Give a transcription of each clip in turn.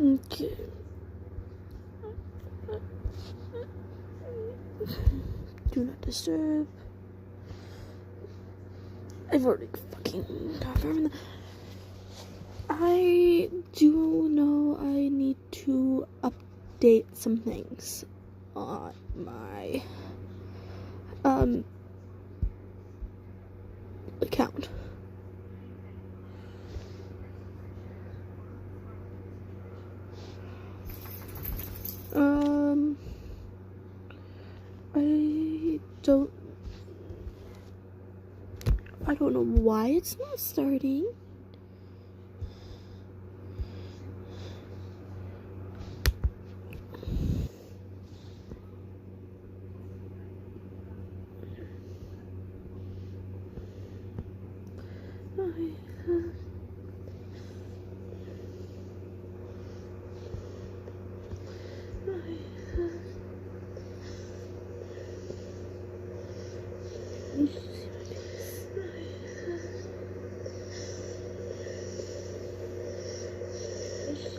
Okay. Do not disturb. I've already fucking confirmed that. I do know I need to update some things on my account. I don't know why it's not starting.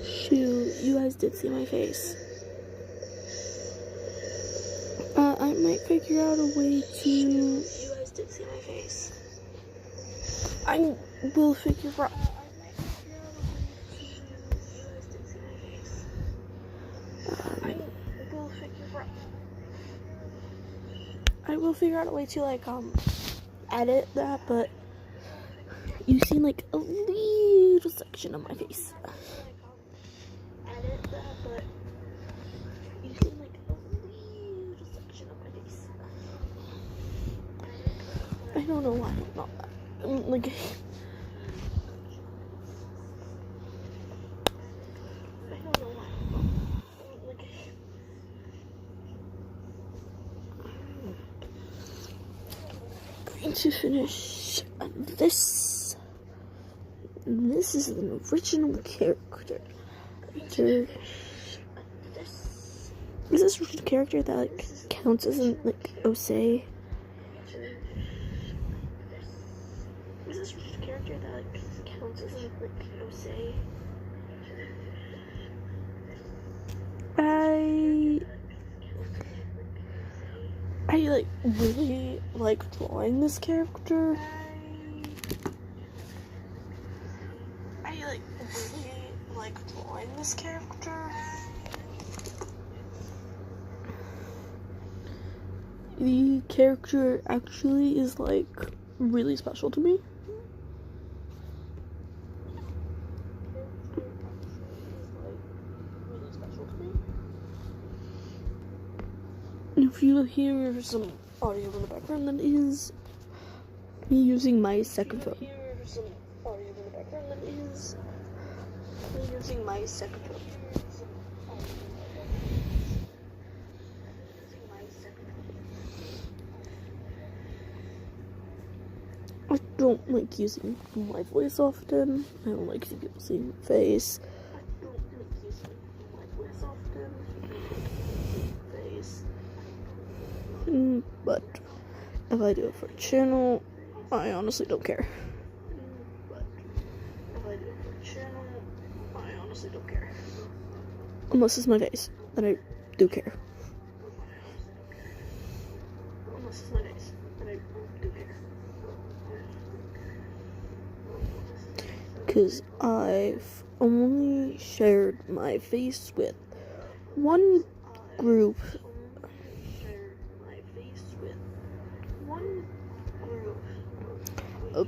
Shoot, you guys did see my face. I might figure out a way to... You guys did see my face. I will figure out... I will figure out a way to, like, edit that, but you've seen, like, a little section of my face. Edit that, but you've seen, like, a little section of my face. I don't know why I'm not that. Like... to finish this. This is an original character. Is this original character that like counts as an like Osei? Is this original character that like counts as an like Osei? I like really like drawing this character. The character actually is like really special to me. If you hear some audio in the background, that is me using my second phone. I don't like using my voice often. I don't like seeing people see my face. But if I do it for a channel, I honestly don't care. Unless it's my face, then I do care. Because I've only shared my face with one group.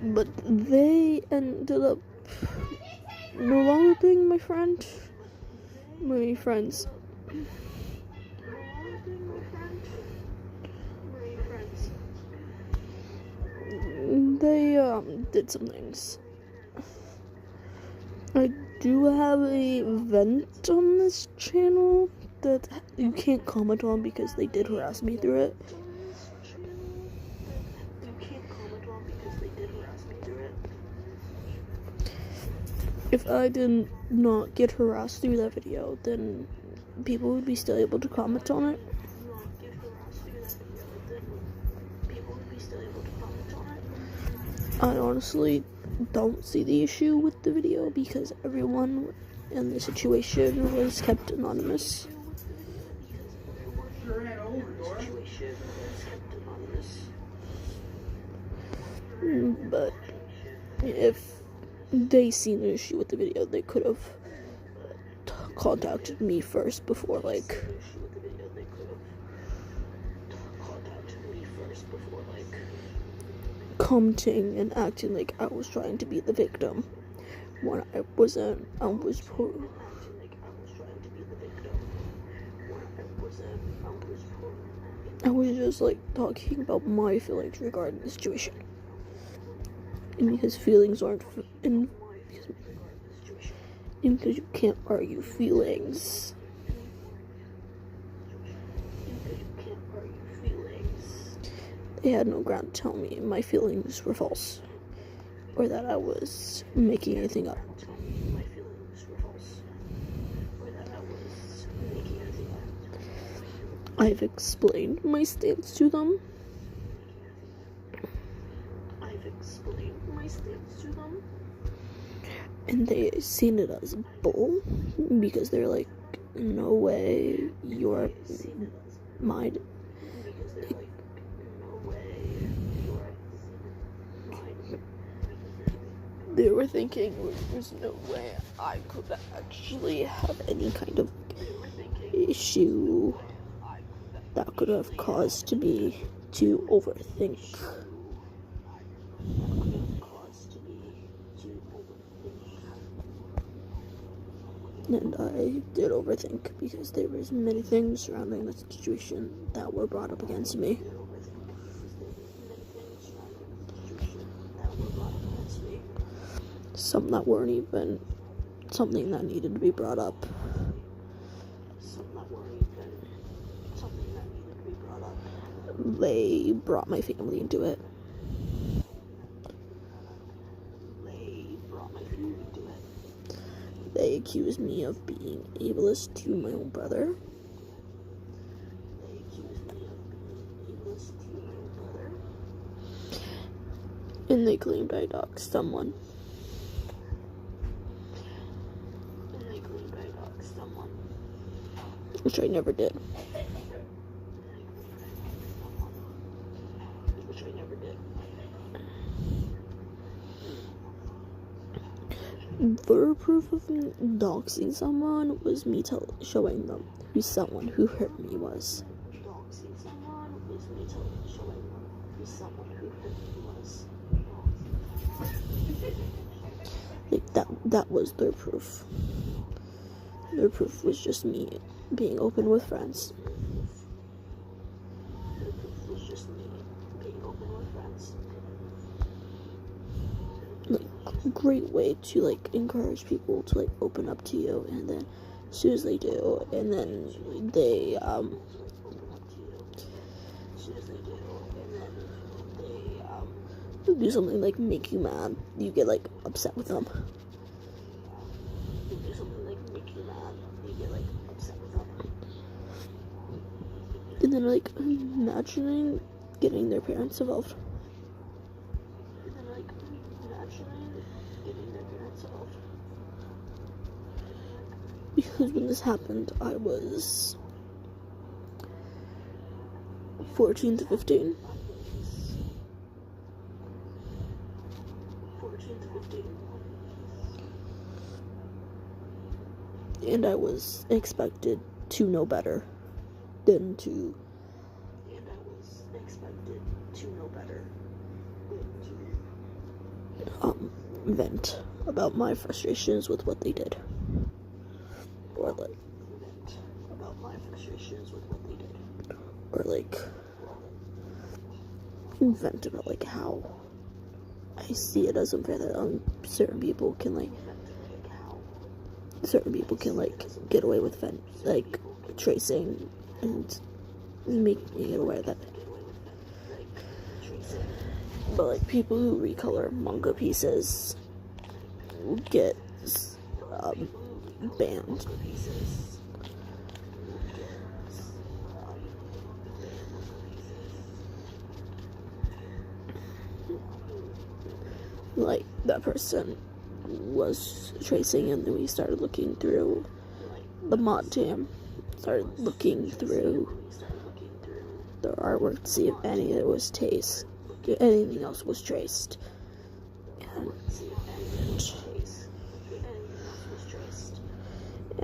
But they ended up no longer being my friends. They did some things. I do have a event on this channel that you can't comment on because they did harass me through it. If I did not get harassed through that video, then people would be still able to comment on it. I honestly don't see the issue with the video because everyone and the situation was kept anonymous. But if they seen an issue with the video, they could have contacted me first before commenting and acting like I was trying to be the victim when I wasn't. I was just like talking about my feelings regarding the situation, and because feelings aren't, and because you can't argue feelings. They had no ground to tell me my feelings were false, or that I was making anything up. I've explained my stance to them. And they seen it as bull, because they're like, no way, you're mine. They were thinking there's no way I could actually have any kind of issue that could have caused me to overthink. And I did overthink because there was many things surrounding the situation that were brought up against me. Some that weren't even something that needed to be brought up. They brought my family into it. They accused me of being ableist to my own brother. And they claimed I doxed someone. Which I never did. Their proof of doxing someone was me showing them who someone who hurt me was. Like that was their proof. Their proof was just me being open with friends. Like, great way to like encourage people to like open up to you, and then as soon as they do, and then they do something like make you mad, you get like upset with them. And then like imagining getting their parents involved. Because when this happened, I was 14 to 15. And I was expected to know better than to vent about my frustrations with what they did. Or like vent about like how I see it as unfair that certain people can get away with tracing and making it aware that, but like people who recolor manga pieces get banned. Like that person was tracing, and then we started looking through the mod jam, started looking through the artwork to see if anything else was traced.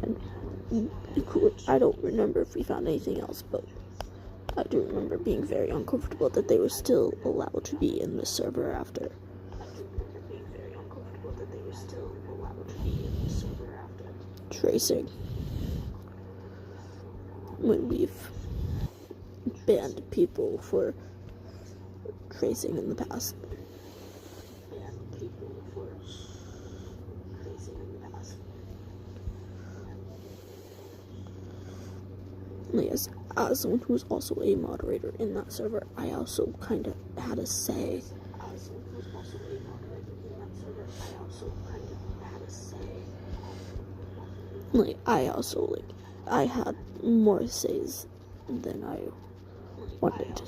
And I don't remember if we found anything else, but I do remember being very uncomfortable that they were still allowed to be in the server after. Tracing. When we've banned people for tracing in the past. Yes, as someone who was also a moderator in that server, I also kind of had a say. I had more says than I wanted.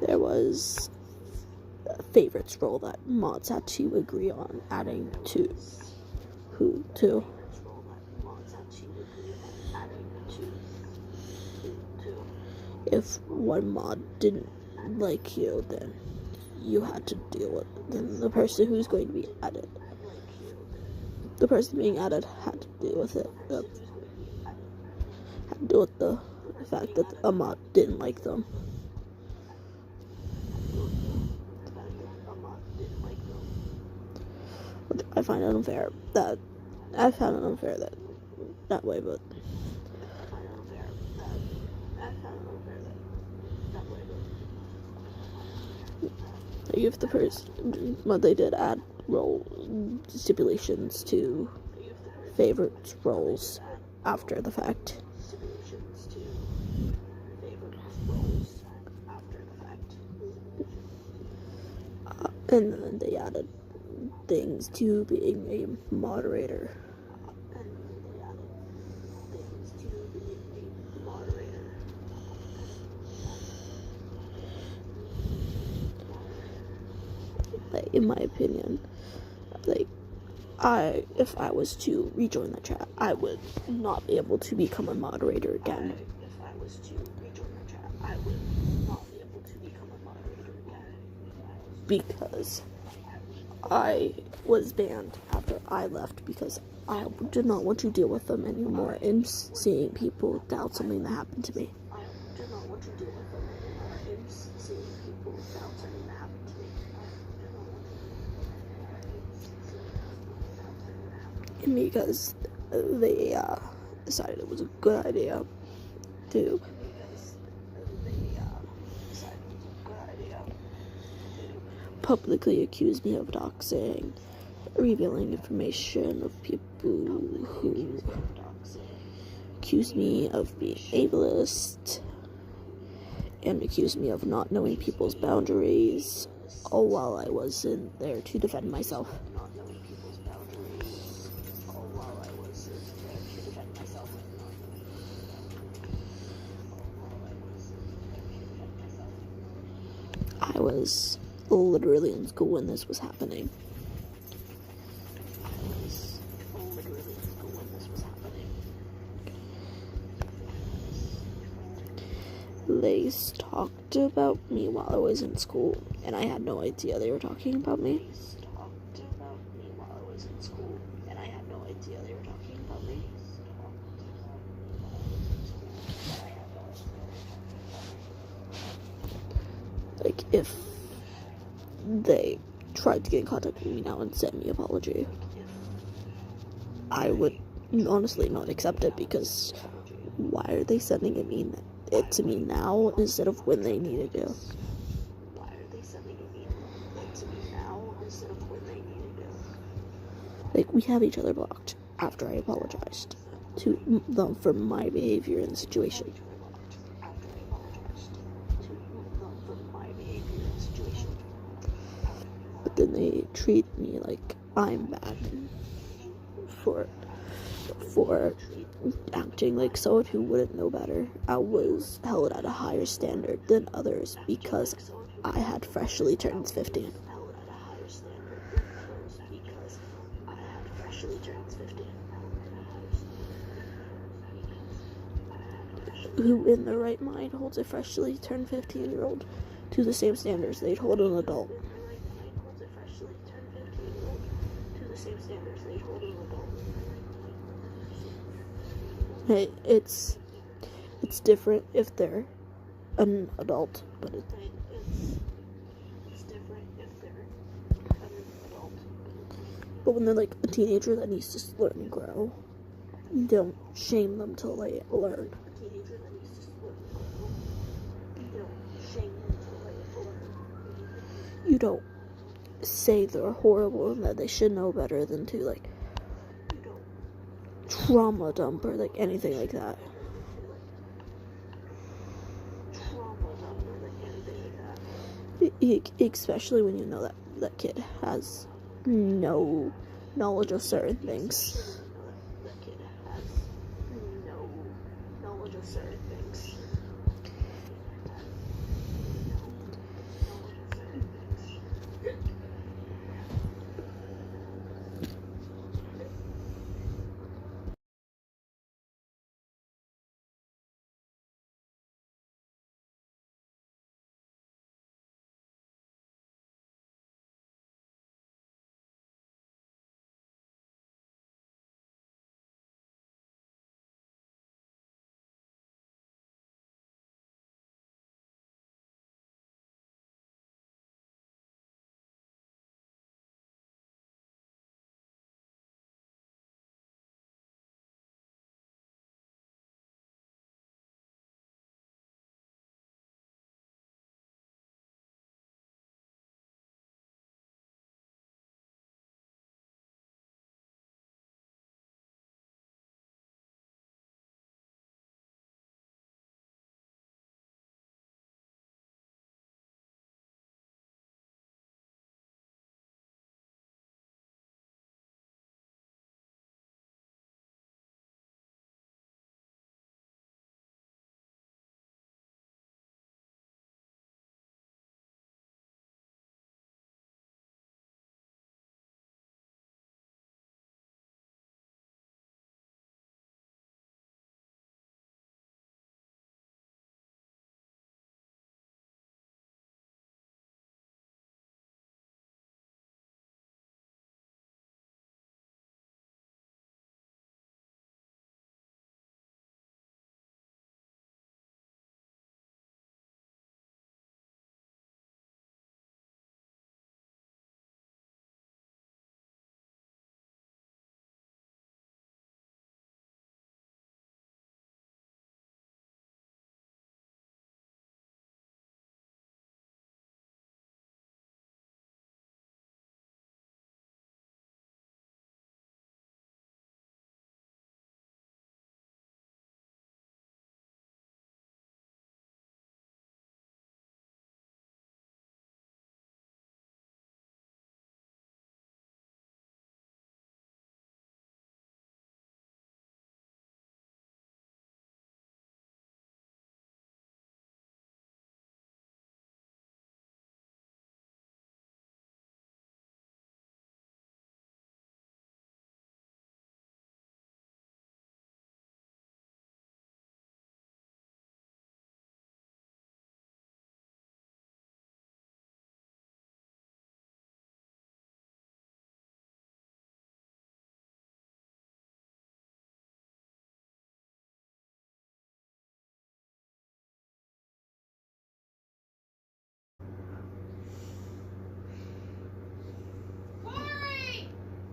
There was a favorites role that mods had to agree on adding to. If one mod didn't like you, then you had to deal with it. Then the person who's going to be added, the person being added had to deal with it. Had to deal with the fact that a mod didn't like them. Which I find it unfair that way, but if the person, but they did add role stipulations to favorites roles after the fact. And then they added things to being a moderator. Like, in my opinion, if I was to rejoin the chat, I would not be able to become a moderator again. Because I was banned after I left because I did not want to deal with them anymore and seeing people doubt something that happened to me. And because they decided it was a good idea to publicly accuse me of doxing, revealing information of people who accuse me of being ableist, and accuse me of not knowing people's boundaries, all while I was in there to defend myself. I was literally in school when this was happening. They talked about me while I was in school, and I had no idea they were talking about me. Like, if they tried to get in contact with me now and send me an apology, I would honestly not accept it, because why are they sending it to me now instead of when they needed to? Like, we have each other blocked after I apologized to them for my behavior in the situation. But then they treat me like I'm bad for acting like someone who wouldn't know better. I was held at a higher standard than others because I had freshly turned 15. Who in their right mind holds a freshly turned 15-year-old to the same standards they'd hold an adult? Hey, it's different if they're an adult, but when they're like a teenager that needs to learn and grow, you don't shame them till they learn. You don't say they're horrible and that they should know better than to like trauma dump or like anything like that. Especially when you know that that kid has no knowledge of certain things.